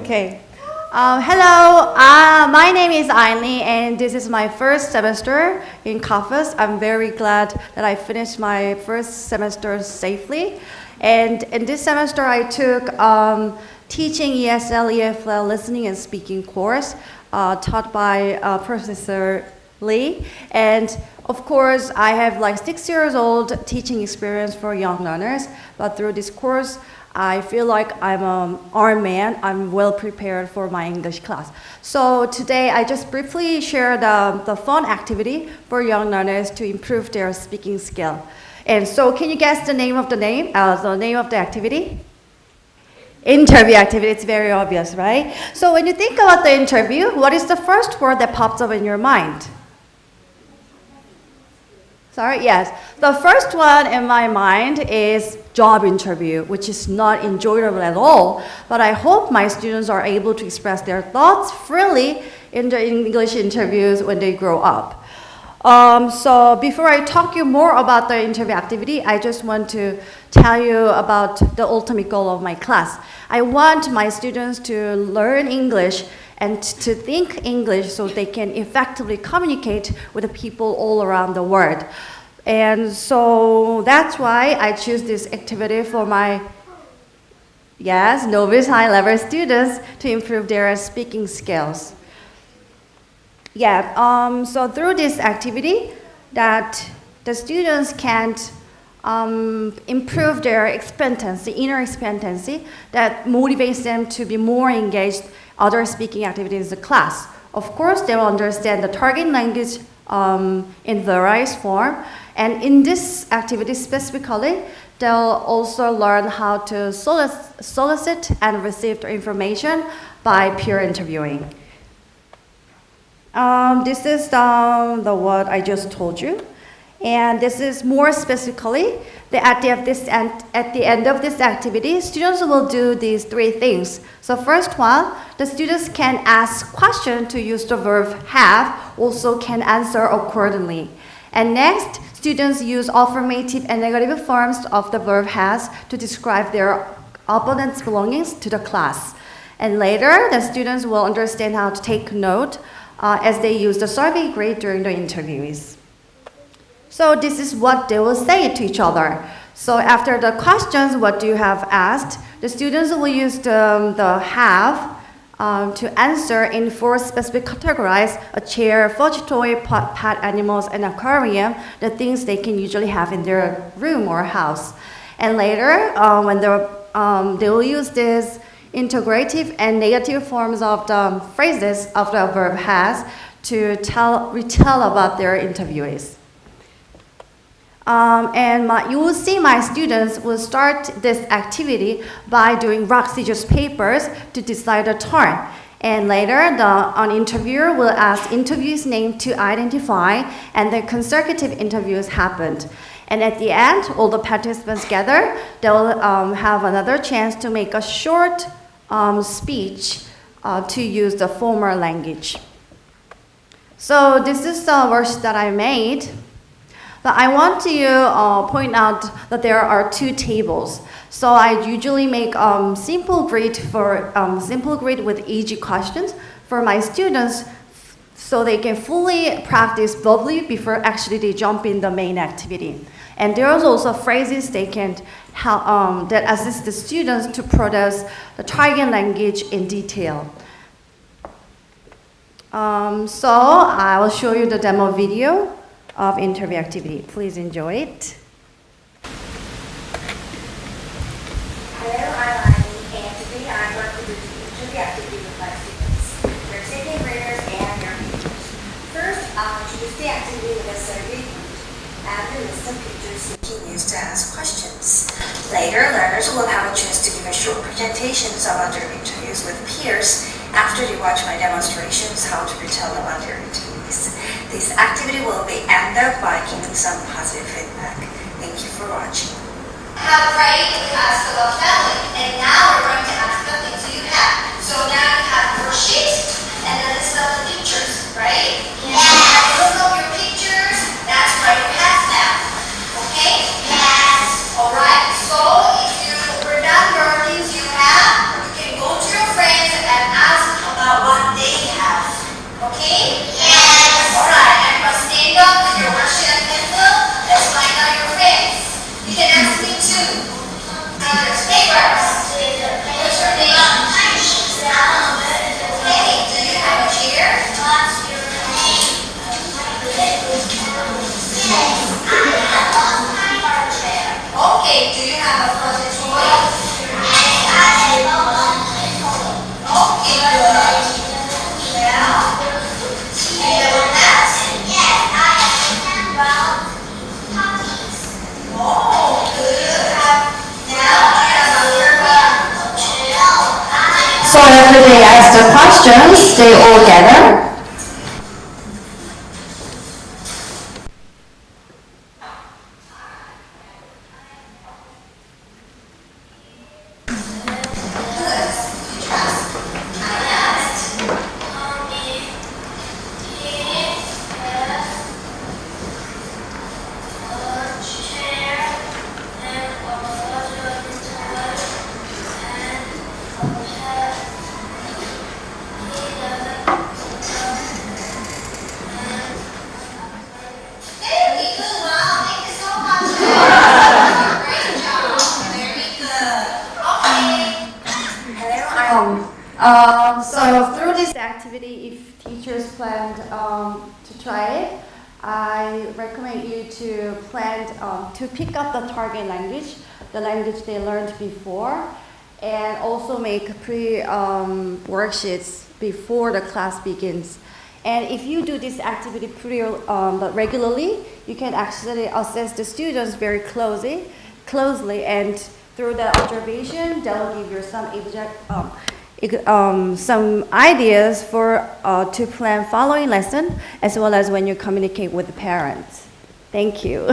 Okay. Hello, my name is Ailey, and this is my first semester in CUFstesol. I'm very glad that I finished my first semester safely. And in this semester, I took teaching ESL, EFL listening and speaking course taught by Professor Lee. And of course, I have like 6 years old teaching experience for young learners, but through this course, I feel like I'm an armed man. I'm well prepared for my English class. So today, I just briefly share the fun activity for young learners to improve their speaking skill. And so, can you guess the name of the activity? Interview activity. It's very obvious, right? So when you think about the interview, what is the first word that pops up in your mind? Sorry, yes. The first one in my mind is job interview, which is not enjoyable at all. But I hope my students are able to express their thoughts freely in the English interviews when they grow up. So before I talk you more about the interview activity, I just want to tell you about the ultimate goal of my class. I want my students to learn English and to think English so they can effectively communicate with the people all around the world. And so that's why I choose this activity for my novice high-level students to improve their speaking skills. So through this activity, that the students can improve their expectancy, inner expectancy, that motivates them to be more engaged other speaking activities in the class. Of course, they will understand the target language in various form, and in this activity specifically, they'll also learn how to solicit and receive the information by peer interviewing. This is the what I just told you. And this is more specifically, at the end of this activity, students will do these 3 things. So first one, the students can ask questions to use the verb have, also can answer accordingly. And next, students use affirmative and negative forms of the verb has to describe their opponent's belongings to the class. And later, the students will understand how to take note as they use the survey grade during the interviews. So this is what they will say to each other. So after the questions, what do you have asked, the students will use the have to answer in 4 specific categories: a chair, fudge toy, pet animals, and aquarium, the things they can usually have in their room or house. And later, when they will use this integrative and negative forms of the phrases of the verb has to retell about their interviewees. You will see my students will start this activity by doing rock, scissors, papers to decide a turn. And later, an interviewer will ask interviewee's name to identify, and the consecutive interviews happened. And at the end, all the participants gather, they will have another chance to make a short speech to use the formal language. So this is the worksheet that I made. But I want to point out that there are 2 tables. So I usually make simple grid with easy questions for my students, so they can fully practice verbally before actually they jump in the main activity. And there are also phrases they can that assist the students to produce the target language in detail. So I will show you the demo video of interview activity. Please enjoy it. Hello, I'm Ivy, and today I'm going to do the interview activity with my students. They're second graders and their teachers. First, I'll introduce the activity with a survey group and a list of pictures you can use to ask questions. Later, learners will have a chance to give a short presentations about their interviews with peers after they watch my demonstrations how to retell about their interviews. This activity will be ended by giving some positive feedback. Thank you for watching. How right we ask about family, and now we're going to ask the things you have. So now you have your sheet and the list of the pictures, right? Yes. Look up your pictures. That's right, you have them. Okay? Yes. Alright, so if you remember things you have, you can go to your friends and So after they ask the questions, they all gather. So through this activity, if teachers planned to try it, I recommend you to plan to pick up the target language, the language they learned before, and also make worksheets before the class begins. And if you do this activity pretty regularly, you can actually assess the students very closely, and through the observation, they'll give you some ideas for to plan following lesson, as well as when you communicate with the parents. Thank you.